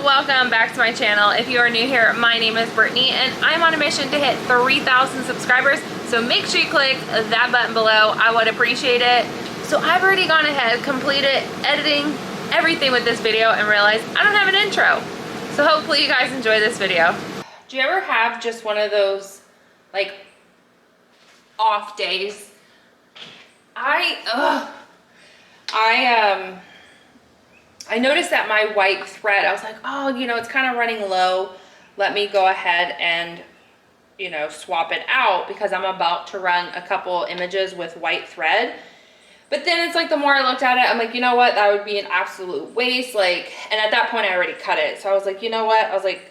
welcome back to my channel. If you are new here, my name is Brittany and I'm on a mission to hit 3,000 subscribers. So make sure you click that button below. I would appreciate it. So I've already gone ahead, completed editing everything with this video and realized I don't have an intro. So hopefully you guys enjoy this video. Do you ever have just one of those like off days? I noticed that my white thread, I was like, oh, you know, it's kind of running low. Let me go ahead and, you know, swap it out because I'm about to run a couple images with white thread. But then it's like, the more I looked at it, I'm like, you know what, that would be an absolute waste. Like, and at that point I already cut it. So I was like, you know what, I was like,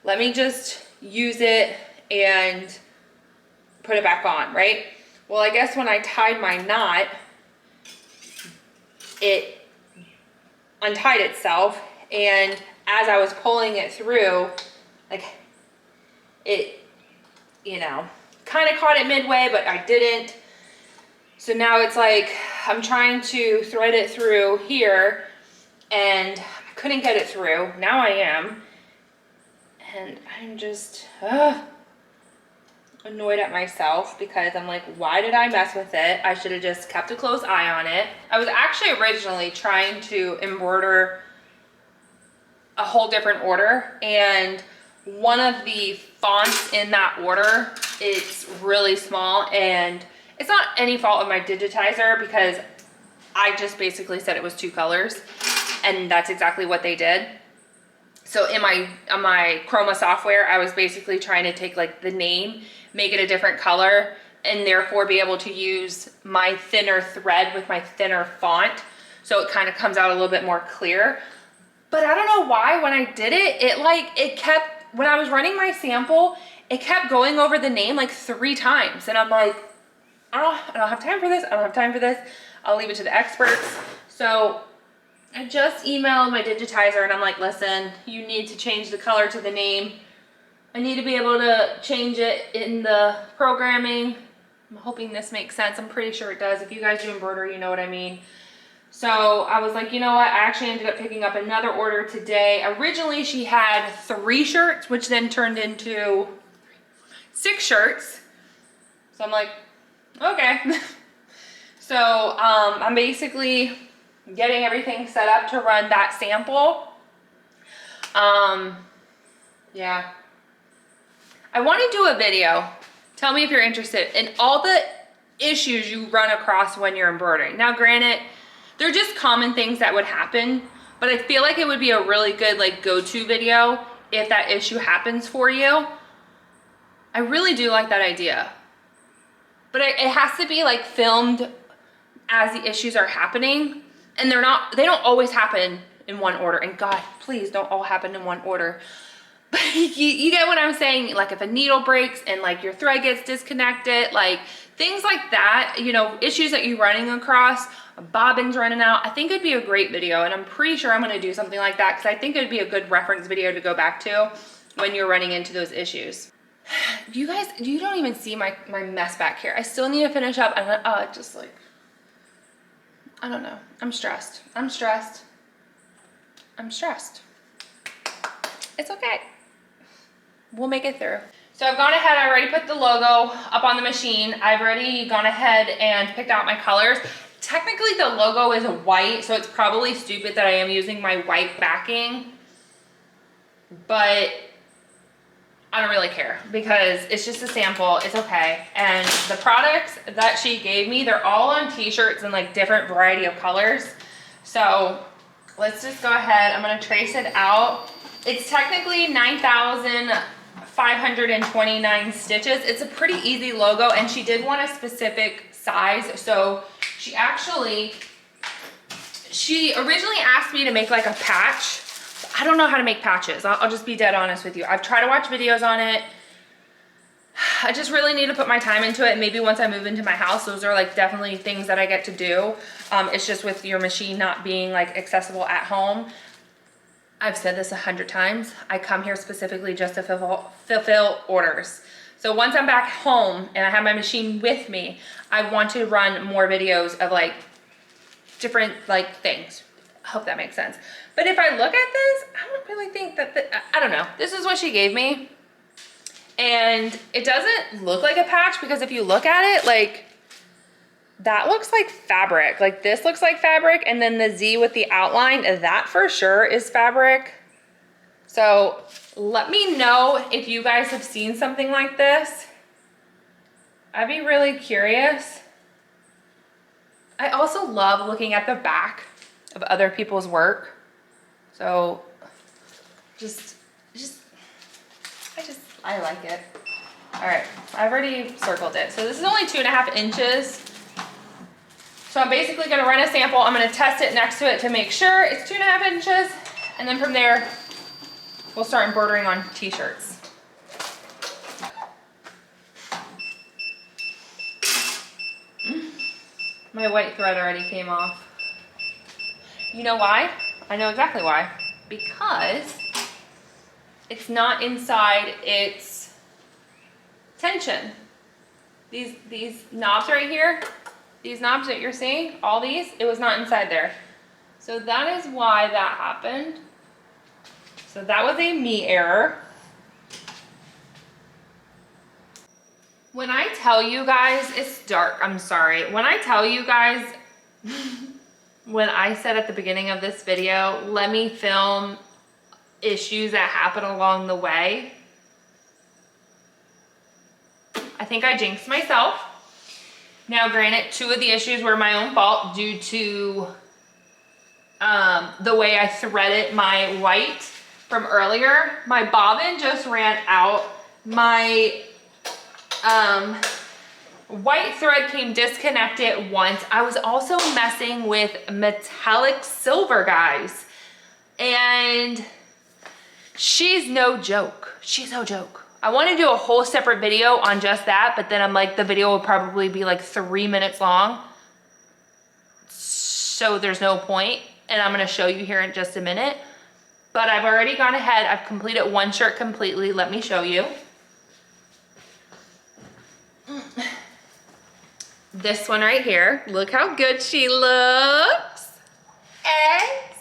let me just use it and put it back on, right? Well, I guess when I tied my knot, it untied itself, and as I was pulling it through, like, it, you know, kind of caught it midway, but I didn't. So now it's like I'm trying to thread it through here and I couldn't get it through. Now I am, and I'm just annoyed at myself because I'm like, why did I mess with it? I should have just kept a close eye on it. I was actually originally trying to embroider a whole different order, and one of the fonts in that order, it's really small, and it's not any fault of my digitizer because I just basically said it was 2 colors, and that's exactly what they did. So in my RICOMA software, I was basically trying to take like the name, make it a different color, and therefore be able to use my thinner thread with my thinner font. So it kind of comes out a little bit more clear. But I don't know why when I did it, it kept, when I was running my sample, it kept going over the name like 3 times. And I'm like, oh, I don't have time for this. I don't have time for this. I'll leave it to the experts. So I just emailed my digitizer and I'm like, listen, you need to change the color to the name. I need to be able to change it in the programming. I'm hoping this makes sense. I'm pretty sure it does. If you guys do embroidery, you know what I mean. So I was like, you know what? I actually ended up picking up another order today. Originally, she had 3 shirts, which then turned into 6 shirts. So I'm like, okay. So I'm basically getting everything set up to run that sample. Yeah. I want to do a video. Tell me if you're interested in all the issues you run across when you're embroidering. Now, granted, they're just common things that would happen, but I feel like it would be a really good like go-to video if that issue happens for you. I really do like that idea. But it has to be like filmed as the issues are happening, and they don't always happen in one order. And God, please don't all happen in one order. But you get what I'm saying? Like if a needle breaks and like your thread gets disconnected, like things like that, you know, issues that you're running across, a bobbin's running out. I think it'd be a great video, and I'm pretty sure I'm gonna do something like that because I think it'd be a good reference video to go back to when you're running into those issues. You guys, you don't even see my mess back here. I still need to finish up, and just like, I don't know. I'm stressed. I'm stressed. I'm stressed. It's okay. We'll make it through. So I've gone ahead, I already put the logo up on the machine. I've already gone ahead and picked out my colors. Technically the logo is white, so it's probably stupid that I am using my white backing, but I don't really care because it's just a sample. It's okay. And the products that she gave me, they're all on t-shirts in like different variety of colors. So let's just go ahead. I'm going to trace it out. It's technically 9,529 stitches. It's a pretty easy logo, and she did want a specific size. So she originally asked me to make like a patch. I don't know how to make patches. I'll just be dead honest with you. I've tried to watch videos on it. I just really need to put my time into it. Maybe once I move into my house, those are like definitely things that I get to do. It's just with your machine not being like accessible at home. I've said this 100 times. I come here specifically just to fulfill orders. So once I'm back home and I have my machine with me, I want to run more videos of like different like things. I hope that makes sense. But if I look at this, I don't really think that don't know. This is what she gave me. And it doesn't look like a patch because if you look at it, like that looks like fabric. Like this looks like fabric, and then the Z with the outline, that for sure is fabric. So let me know if you guys have seen something like this. I'd be really curious. I also love looking at the back of other people's work. So I like it. All right, I've already circled it. So this is only 2.5 inches. So I'm basically gonna run a sample. I'm gonna test it next to it to make sure it's 2.5 inches. And then from there, we'll start embroidering on t-shirts. My white thread already came off. You know why? I know exactly why. Because it's not inside its tension. These knobs right here, these knobs that you're seeing, all these, it was not inside there. So that is why that happened. So that was a me error. When I tell you guys, it's dark, I'm sorry. When I tell you guys, when I said at the beginning of this video, let me film issues that happen along the way, I think I jinxed myself. Now granted, 2 of the issues were my own fault due to the way I threaded my white from earlier. My bobbin just ran out. My white thread came disconnected once. I was also messing with metallic silver, guys. And she's no joke. She's no joke. I want to do a whole separate video on just that, but then I'm like, the video will probably be like 3 minutes long. So there's no point. And I'm going to show you here in just a minute. But I've already gone ahead. I've completed one shirt completely. Let me show you. This one right here. Look how good she looks.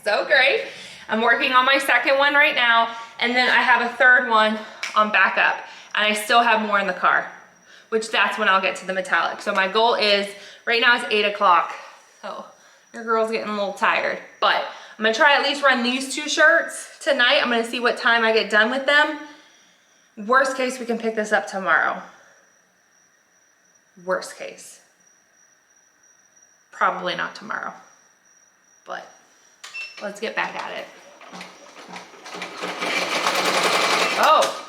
So great. I'm working on my second one right now. And then I have a third one on backup. And I still have more in the car, which that's when I'll get to the metallic. So my goal is, right now it's 8 o'clock. So your girl's getting a little tired. But I'm gonna try at least run these 2 shirts tonight. I'm gonna see what time I get done with them. Worst case, we can pick this up tomorrow. Worst case. Probably not tomorrow, but let's get back at it. Oh,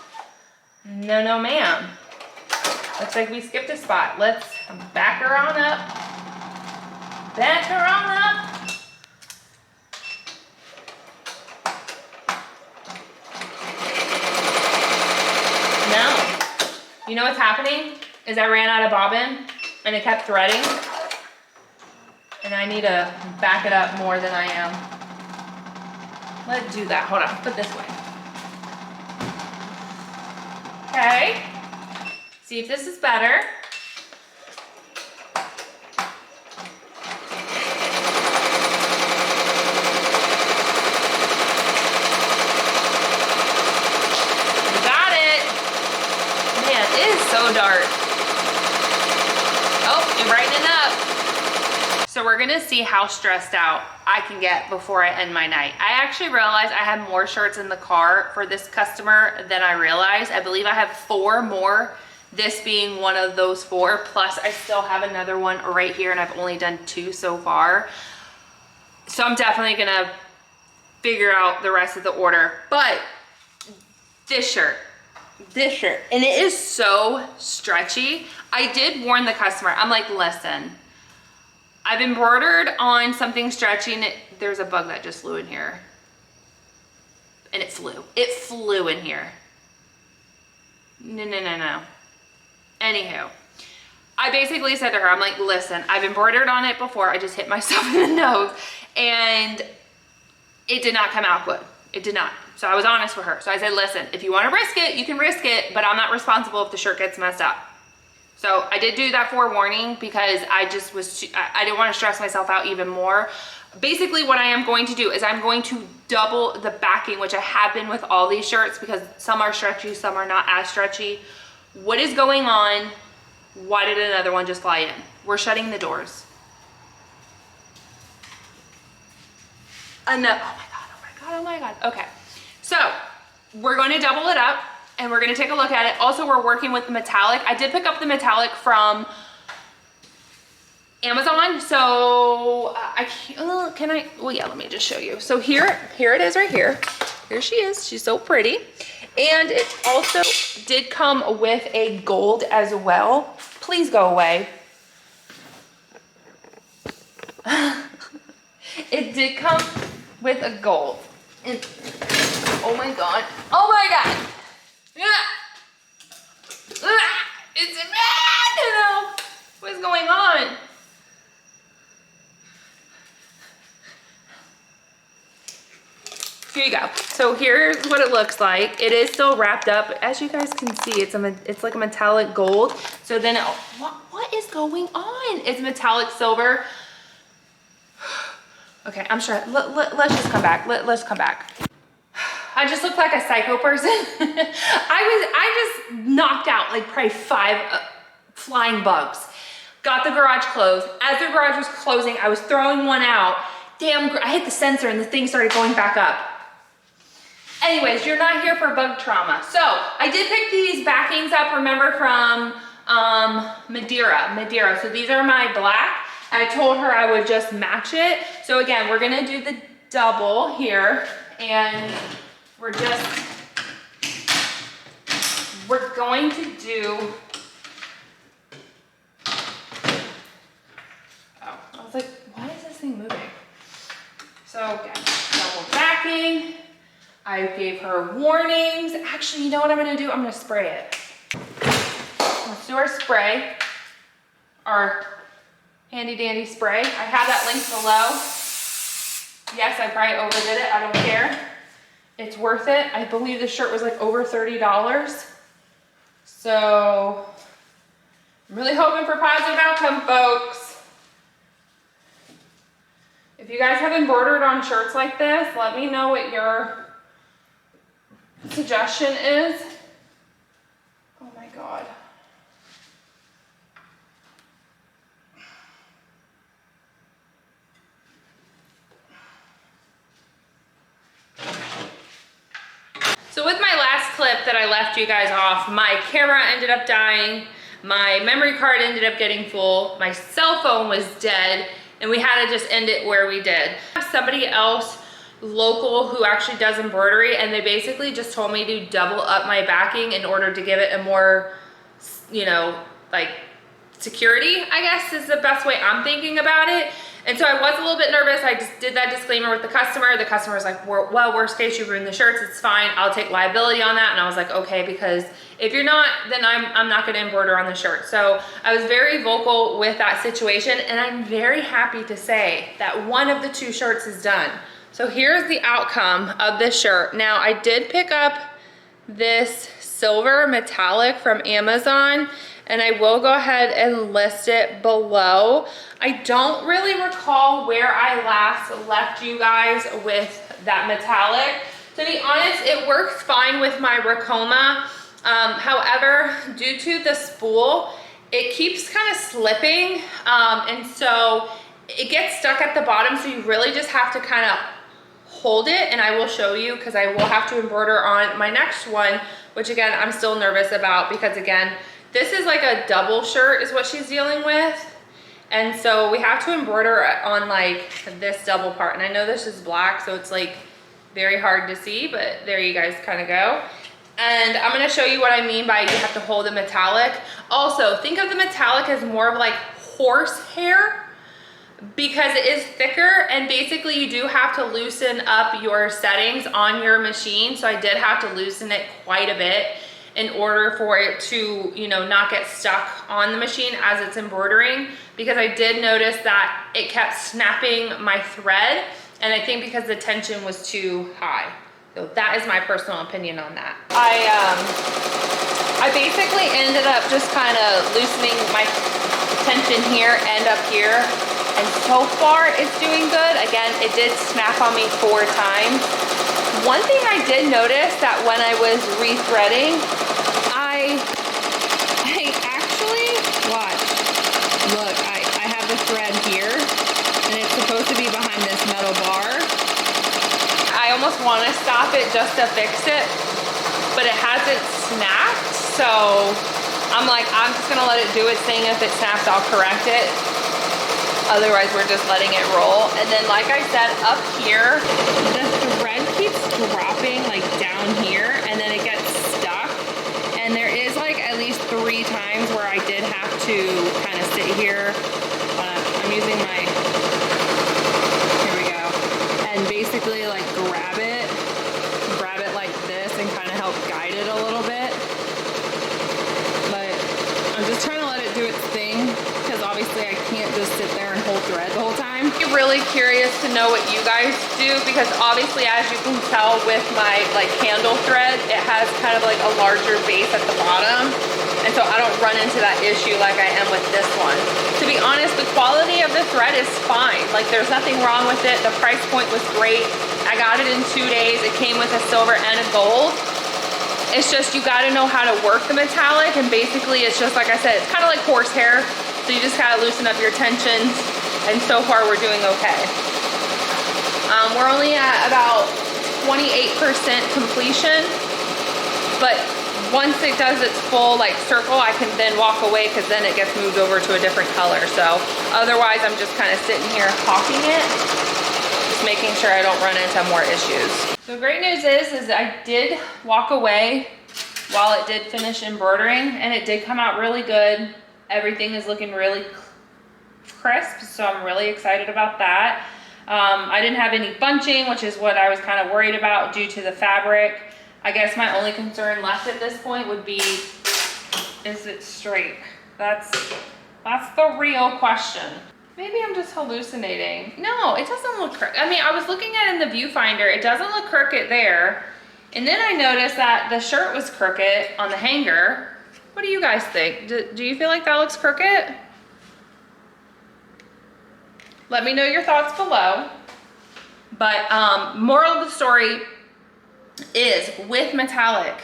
no ma'am. Looks like we skipped a spot. Let's back her on up. Back her on up. No. You know what's happening? Is I ran out of bobbin and it kept threading. And I need to back it up more than I am. Let's do that. Hold on, put this way. Okay. See if this is better. You got it. Man, it is so dark. Oh, you're brightening up. So we're gonna see how stressed out I can get before I end my night. I actually realized I have more shirts in the car for this customer than I realized. I believe I have 4 more, this being one of those 4, plus I still have another one right here and I've only done 2 so far. So I'm definitely gonna figure out the rest of the order. But this shirt, and it is so stretchy. I did warn the customer, I'm like, listen, I've embroidered on something stretchy and there's a bug that just flew in here. And it flew. It flew in here. No. Anywho, I basically said to her, I'm like, listen, I've embroidered on it before. I just hit myself in the nose and it did not come out good. It did not. So I was honest with her. So I said, listen, if you want to risk it, you can risk it, but I'm not responsible if the shirt gets messed up. So I did do that forewarning because I just was, I didn't want to stress myself out even more. Basically what I am going to do is I'm going to double the backing, which I have been with all these shirts because some are stretchy, some are not as stretchy. What is going on? Why did another one just fly in? We're shutting the doors. Enough. Oh my God, oh my God, oh my God. Okay, so we're going to double it up and we're going to take a look at it. Also, we're working with the metallic. I did pick up the metallic from Amazon, so I can't, can I? Well, yeah, let me just show you. So here it is right here. Here she is. She's so pretty. And it also did come with a gold as well. Please go away. It did come with a gold. And, oh my God. Oh my God. It's bad. What is going on? Here you go. So here's what it looks like. It is still wrapped up. As you guys can see, it's like a metallic gold. So then, what is going on? It's metallic silver. Okay, I'm sure. Let's just come back. Let's come back. I just look like a psycho person. I just knocked out like probably 5 flying bugs. Got the garage closed. As the garage was closing, I was throwing one out. Damn, I hit the sensor and the thing started going back up. Anyways, you're not here for bug trauma. So I did pick these backings up, remember, from Madeira. So these are my black. I told her I would just match it. So again, we're gonna do the double here, and we're going to do, oh, I was like, why is this thing moving? So again, double backing. I gave her warnings. Actually, you know what I'm gonna do? I'm gonna spray it. Let's do our spray, our handy dandy spray. I have that link below. Yes, I probably overdid it, I don't care. It's worth it. I believe the shirt was like over $30. So I'm really hoping for positive outcome, folks. If you guys have embroidered on shirts like this, let me know what your suggestion is. Oh my God. So with my last clip that I left you guys off, my camera ended up dying, my memory card ended up getting full, my cell phone was dead, and we had to just end it where we did. I have somebody else local who actually does embroidery, and they basically just told me to double up my backing in order to give it a more, you know, like security, I guess is the best way I'm thinking about it. And so I was a little bit nervous. I just did that disclaimer with the customer. The customer was like, well, worst case, you ruined the shirts, it's fine, I'll take liability on that. And I was like, okay, because if you're not, then I'm not gonna embroider on the shirt. So I was very vocal with that situation, and I'm very happy to say that one of the 2 shirts is done. So here's the outcome of this shirt. Now I did pick up this silver metallic from Amazon, and I will go ahead and list it below. I don't really recall where I last left you guys with that metallic. To be honest, it works fine with my RICOMA. However, due to the spool, it keeps kind of slipping, and so it gets stuck at the bottom, so you really just have to kind of hold it, and I will show you because I will have to embroider on my next one, which again, I'm still nervous about because again, this is like a double shirt is what she's dealing with. And so we have to embroider on like this double part. And I know this is black, so it's like very hard to see, but there you guys kind of go. And I'm gonna show you what I mean by you have to hold the metallic. Also, think of the metallic as more of like horsehair because it is thicker, and basically you do have to loosen up your settings on your machine. So I did have to loosen it quite a bit in order for it to, you know, not get stuck on the machine as it's embroidering, because I did notice that it kept snapping my thread, and I think because the tension was too high. So that is my personal opinion on that. I basically ended up just kind of loosening my tension here and up here. And so far it's doing good. Again, it did snap on me 4 times. One thing I did notice that when I was rethreading, I actually, watch, look, I have the thread here and it's supposed to be behind this metal bar. I almost want to stop it just to fix it, but it hasn't snapped. So I'm like, I'm just gonna let it do its thing. If it snaps, I'll correct it. Otherwise, we're just letting it roll. And then, like I said, up here, the thread keeps dropping like down here, and then it gets stuck. And there is like at least 3 times where I did have to kind of sit here. I'm using my, here we go. And basically like grab it like this and kind of help guide it a little bit. But I'm just trying to let it do its thing, because obviously I can't just sit there and hold thread the whole time. I'm really curious to know what you guys do, because obviously, as you can tell with my like candle thread, it has kind of like a larger base at the bottom. And so I don't run into that issue like I am with this one. To be honest, the quality of the thread is fine. Like, there's nothing wrong with it. The price point was great. I got it in 2 days. It came with a silver and a gold. It's just, you gotta know how to work the metallic, and basically it's just, like I said, it's kind of like horsehair. So you just gotta loosen up your tensions, and so far we're doing okay. We're only at about 28% completion, but once it does its full like circle, I can then walk away, because then it gets moved over to a different color. So otherwise I'm just kind of sitting here hawking it, just making sure I don't run into more issues. The great news is I did walk away while it did finish embroidering, and it did come out really good. Everything is looking really crisp, so I'm really excited about that. I didn't have any bunching, which is what I was kind of worried about due to the fabric. I guess my only concern left at this point would be, is it straight? That's the real question. Maybe I'm just hallucinating. No, it doesn't look crooked. I mean, I was looking at it in the viewfinder. It doesn't look crooked there. And then I noticed that the shirt was crooked on the hanger. What do you guys think? Do you feel like that looks crooked? Let me know your thoughts below. But moral of the story is, with metallic,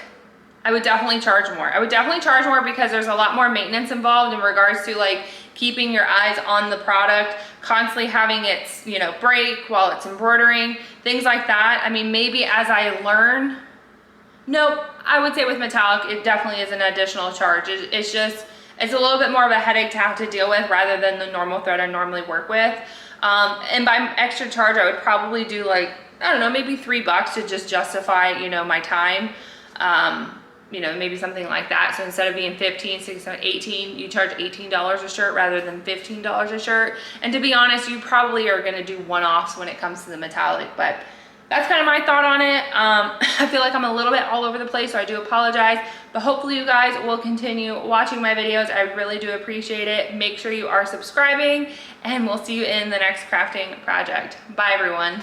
I would definitely charge more. I would definitely charge more because there's a lot more maintenance involved in regards to like keeping your eyes on the product, constantly having it, you know, break while it's embroidering, things like that. I mean, maybe as I learn, nope, I would say with metallic, it definitely is an additional charge. It's just, it's a little bit more of a headache to have to deal with rather than the normal thread I normally work with. And by extra charge, I would probably do like, I don't know, maybe $3 to just justify, you know, my time. You know, maybe something like that. So instead of being 15, 16, 18, you charge $18 a shirt rather than $15 a shirt. And to be honest, you probably are gonna do one-offs when it comes to the metallic, but that's kind of my thought on it. I feel like I'm a little bit all over the place, so I do apologize, but hopefully you guys will continue watching my videos. I really do appreciate it. Make sure you are subscribing, and we'll see you in the next crafting project. Bye, everyone.